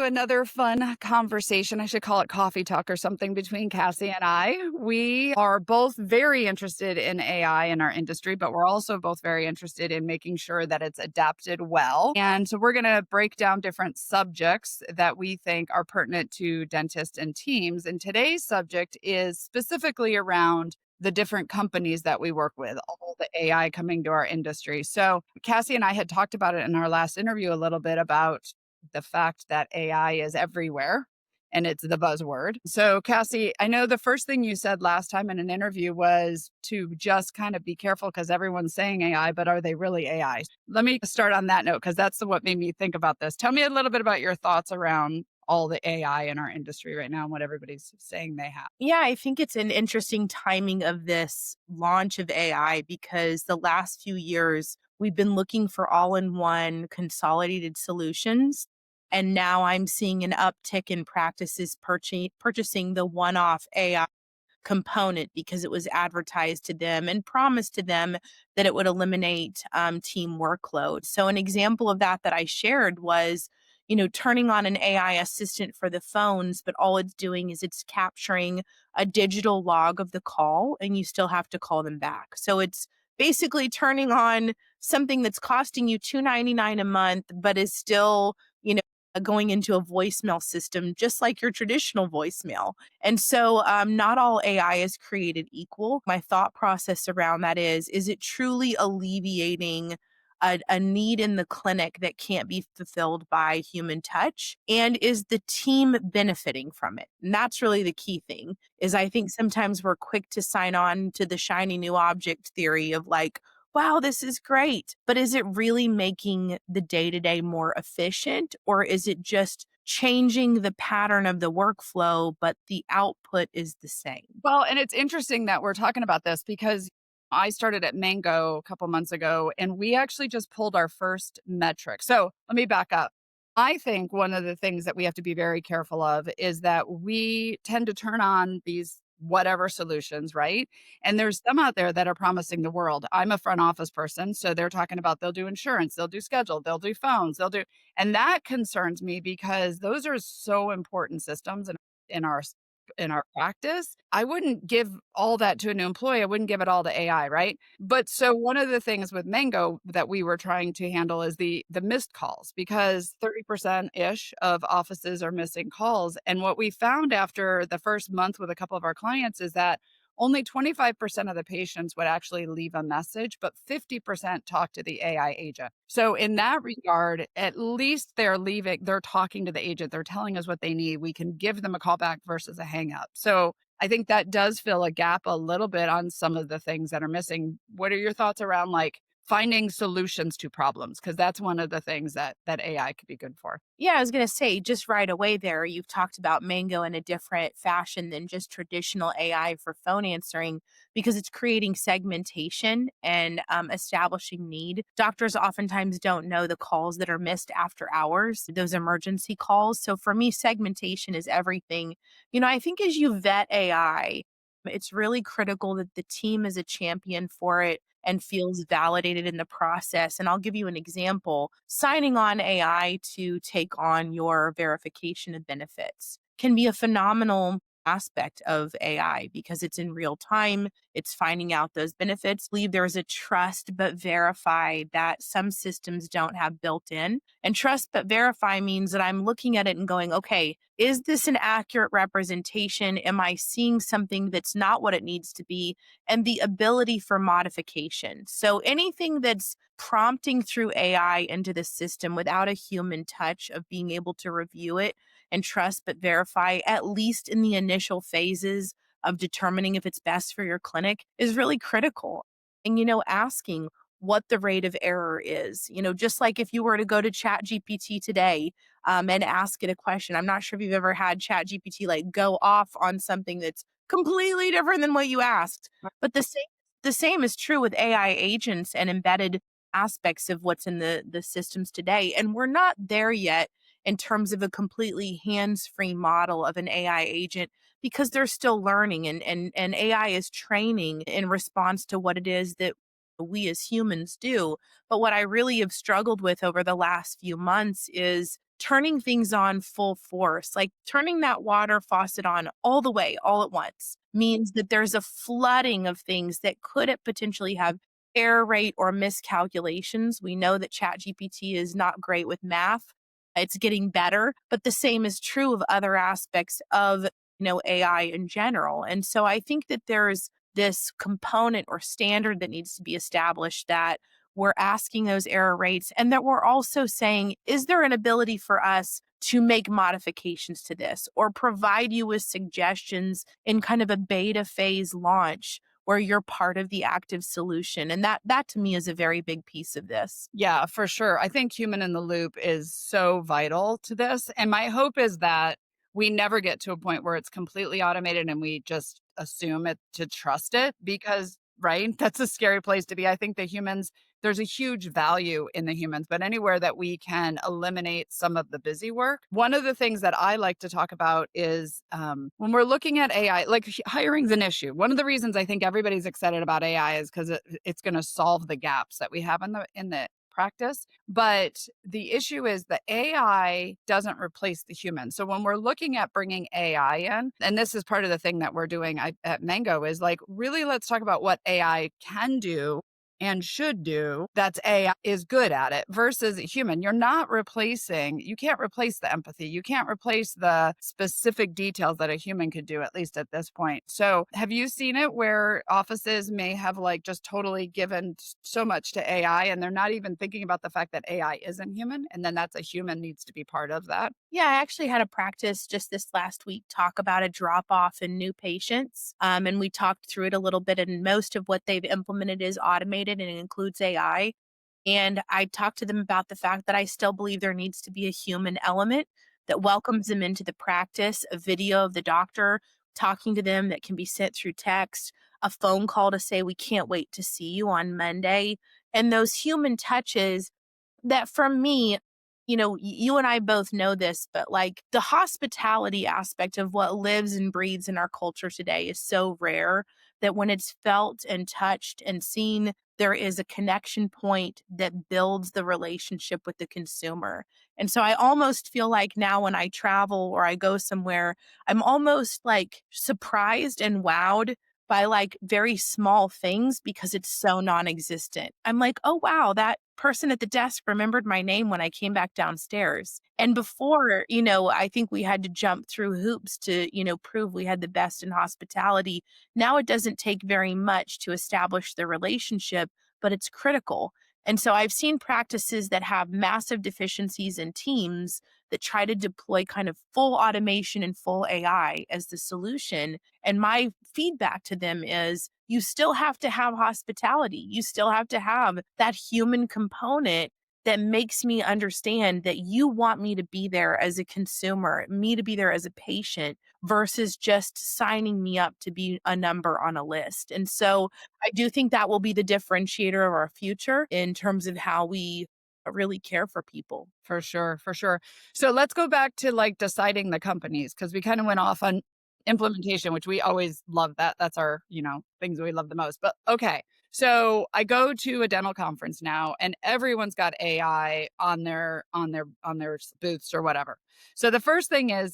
another fun conversation. I should call it coffee talk or something between Cassie and I. We are both very interested in AI in our industry, but we're also both very interested in making sure that it's adapted well. And so we're going to break down different subjects that we think are pertinent to dentists and teams. And today's subject is specifically around the different companies that we work with, all the AI coming to our industry. So Cassie and I had talked about it in our last interview a little bit about the fact that AI is everywhere and it's the buzzword. So, Cassie, I know the first thing you said last time in an interview was to just kind of be careful because everyone's saying AI, but are they really AI? Let me start on that note because that's what made me think about this. Tell me a little bit about your thoughts around all the AI in our industry right now and what everybody's saying they have. Yeah, I think it's an interesting timing of this launch of AI because the last few years we've been looking for all in one consolidated solutions. And now I'm seeing an uptick in practices purchasing the one off AI component because it was advertised to them and promised to them that it would eliminate team workload. So, an example of that I shared was, turning on an AI assistant for the phones, but all it's doing is it's capturing a digital log of the call and you still have to call them back. So, it's basically turning on something that's costing you $2.99 a month, but is still, going into a voicemail system, just like your traditional voicemail. And so, not all AI is created equal. My thought process around that is it truly alleviating a need in the clinic that can't be fulfilled by human touch? And is the team benefiting from it? And that's really the key thing is I think sometimes we're quick to sign on to the shiny new object theory of like, wow, this is great. But is it really making the day to day more efficient, or is it just changing the pattern of the workflow, but the output is the same? Well, and it's interesting that we're talking about this because I started at Mango a couple months ago and we actually just pulled our first metric. So let me back up. I think one of the things that we have to be very careful of is that we tend to turn on these whatever solutions, right? And there's some out there that are promising the world. I'm a front office person, so they're talking about they'll do insurance, they'll do schedule, they'll do phones, and that concerns me because those are so important systems in our in our practice. I wouldn't give all that to a new employee. I wouldn't give it all to AI, right? But so one of the things with Mango that we were trying to handle is the missed calls because 30% ish of offices are missing calls. And what we found after the first month with a couple of our clients is that only 25% of the patients would actually leave a message, but 50% talk to the AI agent. So in that regard, at least they're talking to the agent, they're telling us what they need. We can give them a call back versus a hang up. So I think that does fill a gap a little bit on some of the things that are missing. What are your thoughts around like finding solutions to problems? Because that's one of the things that AI could be good for. Yeah, I was going to say, just right away there, you've talked about Mango in a different fashion than just traditional AI for phone answering because it's creating segmentation and establishing need. Doctors oftentimes don't know the calls that are missed after hours, those emergency calls. So for me, segmentation is everything. I think as you vet AI, it's really critical that the team is a champion for it and feels validated in the process. And I'll give you an example. Signing on AI to take on your verification of benefits can be a phenomenal aspect of AI because it's in real time, it's finding out those benefits. Believe there's a trust but verify that some systems don't have built in. And trust but verify means that I'm looking at it and going, okay, is this an accurate representation? Am I seeing something that's not what it needs to be? And the ability for modification. So anything that's prompting through AI into the system without a human touch of being able to review it and trust but verify, at least in the initial phases of determining if it's best for your clinic, is really critical. And, asking what the rate of error is, just like if you were to go to Chat GPT today and ask it a question. I'm not sure if you've ever had Chat GPT like go off on something that's completely different than what you asked. But the same is true with AI agents and embedded aspects of what's in the systems today. And we're not there yet in terms of a completely hands-free model of an AI agent because they're still learning and AI is training in response to what it is that we as humans do. But what I really have struggled with over the last few months is turning things on full force, like turning that water faucet on all the way, all at once, means that there's a flooding of things that could it potentially have error rate or miscalculations. We know that ChatGPT is not great with math. It's getting better, but the same is true of other aspects of, AI in general. And so I think that there's this component or standard that needs to be established, that we're asking those error rates, and that we're also saying, is there an ability for us to make modifications to this or provide you with suggestions in kind of a beta phase launch where you're part of the active solution? And that to me is a very big piece of this. Yeah, for sure. I think human in the loop is so vital to this. And my hope is that we never get to a point where it's completely automated and we just assume it to trust it because, right? That's a scary place to be. I think the humans, there's a huge value in the humans, but anywhere that we can eliminate some of the busy work. One of the things that I like to talk about is when we're looking at AI, like hiring's an issue. One of the reasons I think everybody's excited about AI is because it's going to solve the gaps that we have in the practice. But the issue is the AI doesn't replace the human. So when we're looking at bringing AI in, and this is part of the thing that we're doing at Mango, is like, really, let's talk about what AI can do and should do that's AI is good at it versus a human. You can't replace the empathy. You can't replace the specific details that a human could do, at least at this point. So have you seen it where offices may have like just totally given so much to AI and they're not even thinking about the fact that AI isn't human? And then that's a human needs to be part of that. Yeah, I actually had a practice just this last week talk about a drop off in new patients. And we talked through it a little bit, and most of what they've implemented is automated and it includes AI. And I talked to them about the fact that I still believe there needs to be a human element that welcomes them into the practice, a video of the doctor talking to them that can be sent through text, a phone call to say, we can't wait to see you on Monday. And those human touches that for me, you and I both know this, but like the hospitality aspect of what lives and breathes in our culture today is so rare that when it's felt and touched and seen, there is a connection point that builds the relationship with the consumer. And so I almost feel like now when I travel or I go somewhere, I'm almost like surprised and wowed by like very small things because it's so non-existent. I'm like, "Oh wow, that person at the desk remembered my name when I came back downstairs." And before, I think we had to jump through hoops to, prove we had the best in hospitality. Now it doesn't take very much to establish the relationship, but it's critical. And so I've seen practices that have massive deficiencies in teams that try to deploy kind of full automation and full AI as the solution. And my feedback to them is you still have to have hospitality. You still have to have that human component that makes me understand that you want me to be there as a consumer, me to be there as a patient versus just signing me up to be a number on a list. And so I do think that will be the differentiator of our future in terms of how we really care for people. For sure, for sure. So let's go back to like deciding the companies because we kind of went off on implementation, which we always love that. That's our, things we love the most. But okay. So I go to a dental conference now and everyone's got AI on their booths or whatever. So the first thing is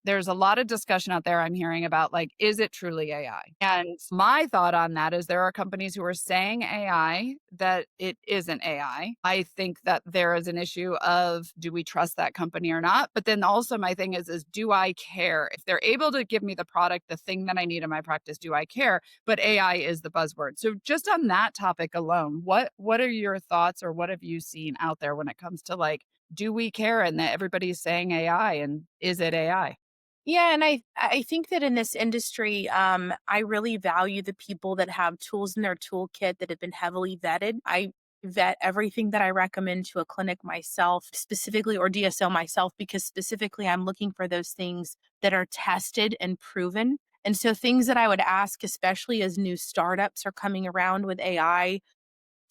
there's a lot of discussion out there I'm hearing about like, is it truly AI? And my thought on that is there are companies who are saying AI that it isn't AI. I think that there is an issue of do we trust that company or not? But then also my thing is do I care? If they're able to give me the product, the thing that I need in my practice, do I care? But AI is the buzzword. So just on that topic alone, what are your thoughts or what have you seen out there when it comes to like do we care and that everybody's saying AI and is it AI? Yeah, and I think that in this industry, I really value the people that have tools in their toolkit that have been heavily vetted. I vet everything that I recommend to a clinic myself, specifically, or DSO myself, because specifically I'm looking for those things that are tested and proven. And so things that I would ask, especially as new startups are coming around with AI,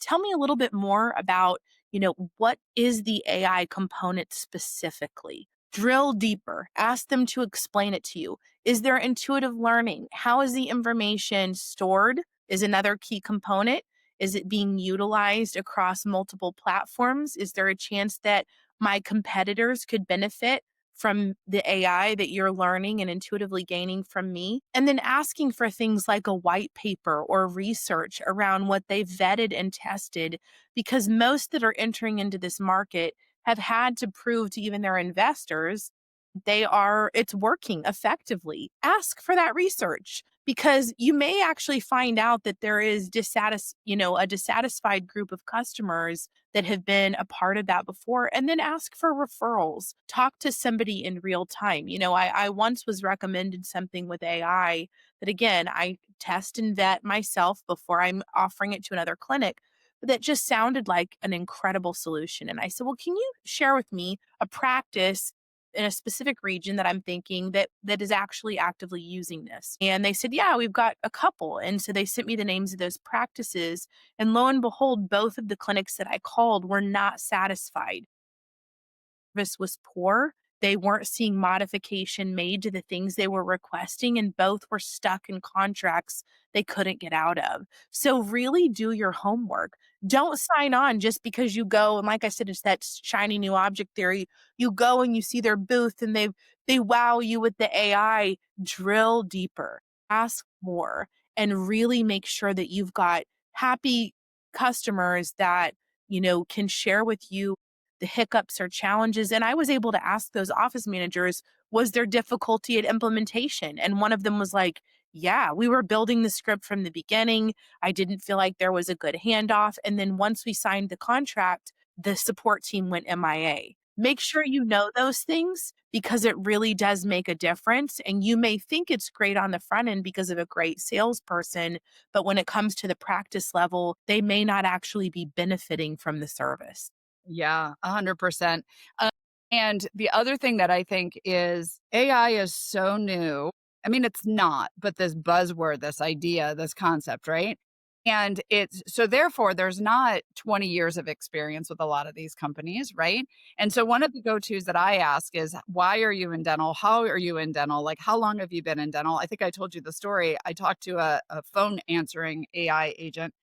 tell me a little bit more about, what is the AI component specifically? Drill deeper. Ask them to explain it to you. Is there intuitive learning? How is the information stored? Is another key component. Is it being utilized across multiple platforms? Is there a chance that my competitors could benefit from the AI that you're learning and intuitively gaining from me. And then asking for things like a white paper or research around what they've vetted and tested, because most that are entering into this market have had to prove to even their investors it's working effectively. Ask for that research because you may actually find out that there is a dissatisfied group of customers that have been a part of that before, and then ask for referrals. Talk to somebody in real time. I once was recommended something with AI that, again, I test and vet myself before I'm offering it to another clinic. But that just sounded like an incredible solution. And I said, well, can you share with me a practice in a specific region that I'm thinking that is actually actively using this? And they said, yeah, we've got a couple. And so they sent me the names of those practices. And lo and behold, both of the clinics that I called were not satisfied. Service was poor. They weren't seeing modification made to the things they were requesting, and both were stuck in contracts they couldn't get out of. So, really do your homework. Don't sign on just because you go. And like I said, it's that shiny new object theory. You go and you see their booth and they wow you with the AI. Drill deeper, ask more, and really make sure that you've got happy customers that can share with you the hiccups or challenges. And I was able to ask those office managers, was there difficulty at implementation? And one of them was like, yeah, we were building the script from the beginning. I didn't feel like there was a good handoff. And then once we signed the contract, the support team went MIA. Make sure you know those things because it really does make a difference. And you may think it's great on the front end because of a great salesperson, but when it comes to the practice level, they may not actually be benefiting from the service. Yeah, 100%. Uh, and the other thing that I think is AI is so new. I mean, it's not, but this buzzword, this idea, this concept, right? And it's so therefore there's not 20 years of experience with a lot of these companies, right? And so one of the go-tos that I ask is, why are you in dental? How are you in dental? Like, how long have you been in dental? I think I told you the story. I talked to a phone answering AI agent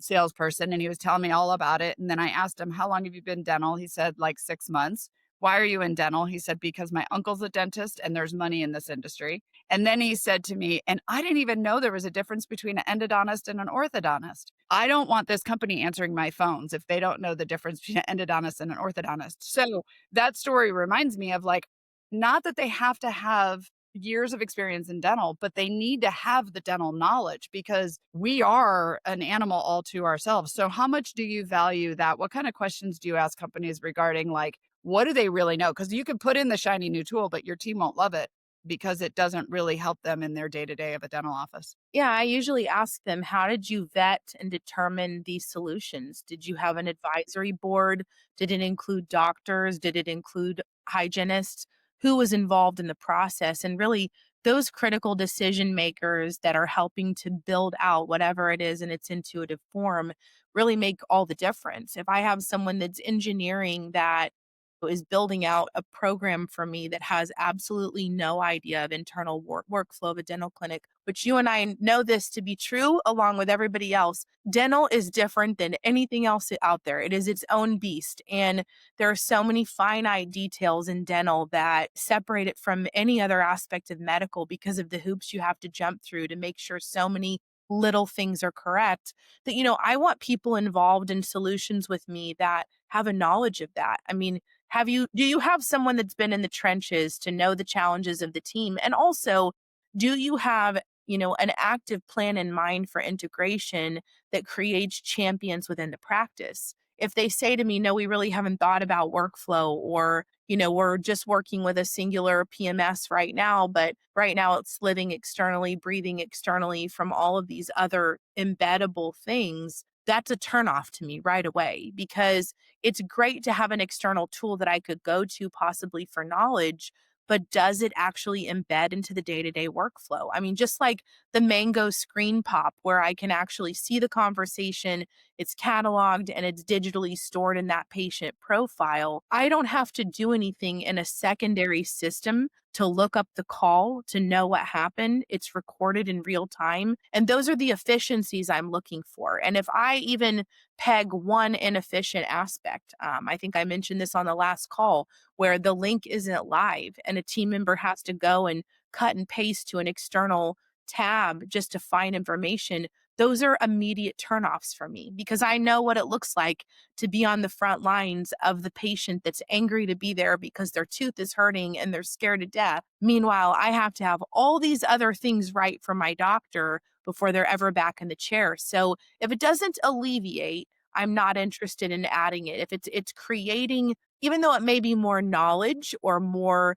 salesperson, and he was telling me all about it. And then I asked him, how long have you been dental? He said, like 6 months. Why are you in dental? He said, because my uncle's a dentist and there's money in this industry. And then he said to me, and I didn't even know there was a difference between an endodontist and an orthodontist. I don't want this company answering my phones if they don't know the difference between an endodontist and an orthodontist. So that story reminds me of, like, not that they have to have years of experience in dental, but they need to have the dental knowledge because we are an animal all to ourselves. So, how much do you value that? What kind of questions do you ask companies regarding, like, what do they really know? Because you can put in the shiny new tool, but your team won't love it because it doesn't really help them in their day to day of a dental office. Yeah, I usually ask them, how did you vet and determine these solutions? Did you have an advisory board? Did it include doctors? Did it include hygienists? Who was involved in the process? And really, those critical decision makers that are helping to build out whatever it is in its intuitive form really make all the difference. If I have someone that's engineering that is building out a program for me that has absolutely no idea of internal workflow of a dental clinic, which you and I know this to be true along with everybody else. Dental is different than anything else out there. It is its own beast. And there are so many finite details in dental that separate it from any other aspect of medical because of the hoops you have to jump through to make sure so many little things are correct, that I want people involved in solutions with me that have a knowledge of that. I mean, do you have someone that's been in the trenches to know the challenges of the team? And also, do you have, an active plan in mind for integration that creates champions within the practice? If they say to me, no, we really haven't thought about workflow, or, we're just working with a singular PMS right now, but right now it's living externally, breathing externally from all of these other embeddable things, that's a turnoff to me right away, because it's great to have an external tool that I could go to possibly for knowledge, but does it actually embed into the day-to-day workflow? I mean, just like the Mango screen pop where I can actually see the conversation, it's cataloged, and it's digitally stored in that patient profile. I don't have to do anything in a secondary system to look up the call to know what happened. It's recorded in real time. And those are the efficiencies I'm looking for. And if I even peg one inefficient aspect, I think I mentioned this on the last call, where the link isn't live and a team member has to go and cut and paste to an external tab just to find information. Those are immediate turnoffs for me because I know what it looks like to be on the front lines of the patient that's angry to be there because their tooth is hurting and they're scared to death. Meanwhile, I have to have all these other things right for my doctor before they're ever back in the chair. So if it doesn't alleviate, I'm not interested in adding it. If it's creating, even though it may be more knowledge or more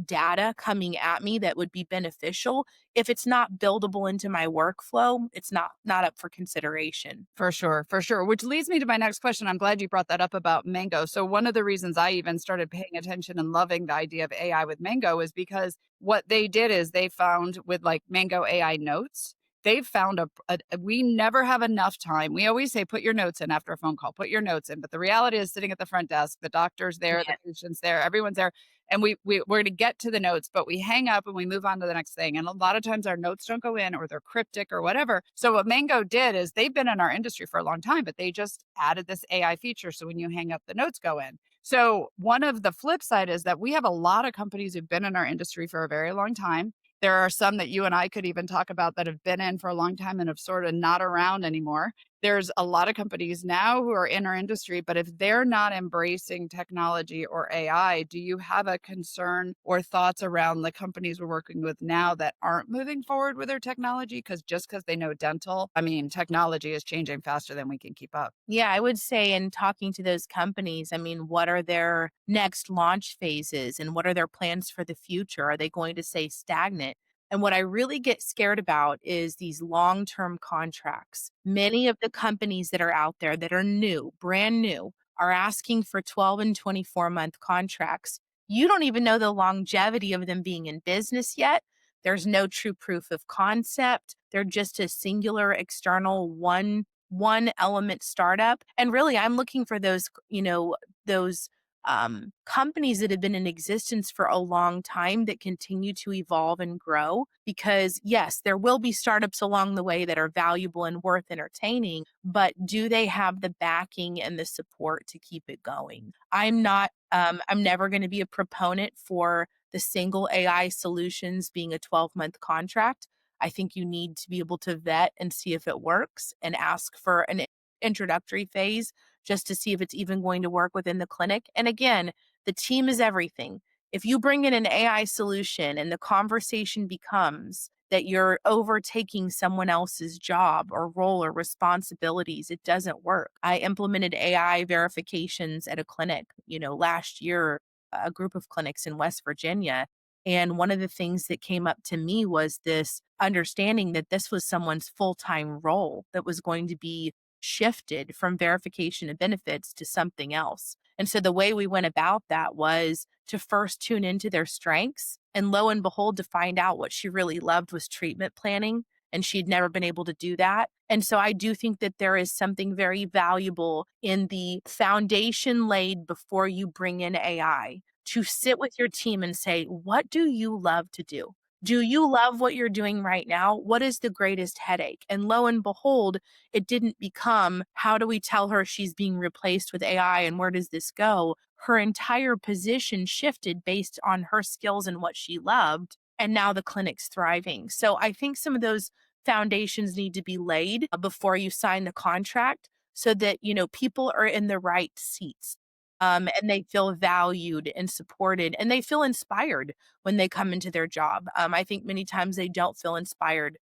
data coming at me that would be beneficial, if it's not buildable into my workflow, it's not up for consideration. For sure, for sure. Which leads me to my next question. I'm glad you brought that up about Mango. So one of the reasons I even started paying attention and loving the idea of AI with Mango is because what they did is they found with like Mango AI notes, they've found we never have enough time. We always say put your notes in after a phone call, put your notes in. But the reality is sitting at the front desk, the doctor's there, the Yeah. patient's there, everyone's there. And we're going to get to the notes, but we hang up and we move on to the next thing. And a lot of times our notes don't go in or they're cryptic or whatever. So what Mango did is they've been in our industry for a long time, but they just added this AI feature. So when you hang up, the notes go in. So one of the flip side is that we have a lot of companies who've been in our industry for a very long time. There are some that you and I could even talk about that have been in for a long time and have sort of not around anymore. There's a lot of companies now who are in our industry, but if they're not embracing technology or AI, do you have a concern or thoughts around the companies we're working with now that aren't moving forward with their technology? Because just because they know dental, I mean, technology is changing faster than we can keep up. Yeah, I would say in talking to those companies, I mean, what are their next launch phases and what are their plans for the future? Are they going to stay stagnant? And what I really get scared about is these long term contracts. Many of the companies that are out there that are new, brand new, are asking for 12 and 24-month contracts. You don't even know the longevity of them being in business yet. There's no true proof of concept. They're just a singular external one element startup. And really, I'm looking for those companies that have been in existence for a long time that continue to evolve and grow. Because yes, there will be startups along the way that are valuable and worth entertaining, but do they have the backing and the support to keep it going? I'm never going to be a proponent for the single AI solutions being a 12-month contract. I think you need to be able to vet and see if it works and ask for an introductory phase just to see if it's even going to work within the clinic. And again, the team is everything. If you bring in an AI solution and the conversation becomes that you're overtaking someone else's job or role or responsibilities, it doesn't work. I implemented AI verifications at a clinic, last year, a group of clinics in West Virginia. And one of the things that came up to me was this understanding that this was someone's full time role that was going to be shifted from verification of benefits to something else. And so the way we went about that was to first tune into their strengths. And lo and behold, to find out what she really loved was treatment planning. And she'd never been able to do that. And so I do think that there is something very valuable in the foundation laid before you bring in AI to sit with your team and say, what do you love to do? Do you love what you're doing right now? What is the greatest headache? And lo and behold, it didn't become how do we tell her she's being replaced with AI and where does this go? Her entire position shifted based on her skills and what she loved. And now the clinic's thriving. So I think some of those foundations need to be laid before you sign the contract so that, people are in the right seats. And they feel valued and supported and they feel inspired when they come into their job. I think many times they don't feel inspired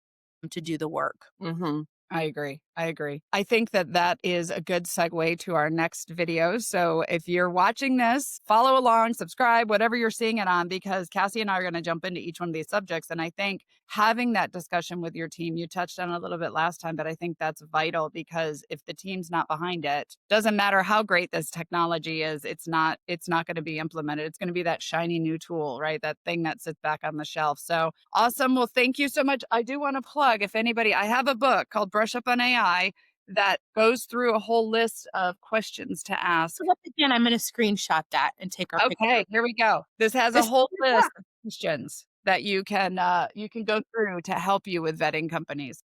to do the work. Mhm. I agree. I agree. I think that that is a good segue to our next video. So if you're watching this, follow along, subscribe, whatever you're seeing it on, because Cassie and I are going to jump into each one of these subjects. And I think having that discussion with your team, you touched on it a little bit last time, but I think that's vital because if the team's not behind it, doesn't matter how great this technology is, it's not going to be implemented. It's going to be that shiny new tool, right? That thing that sits back on the shelf. So awesome. Well, thank you so much. I do want to plug if anybody, I have a book called Brush Up on AI that goes through a whole list of questions to ask. So once again, I'm gonna screenshot that and take our picture. Okay, here we go. This has a This whole yeah, list of questions that you can go through to help you with vetting companies.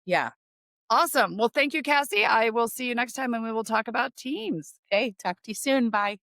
yeah. Awesome. Well, thank you, Cassie. I will see you next time and we will talk about teams. Okay, talk to you soon. Bye.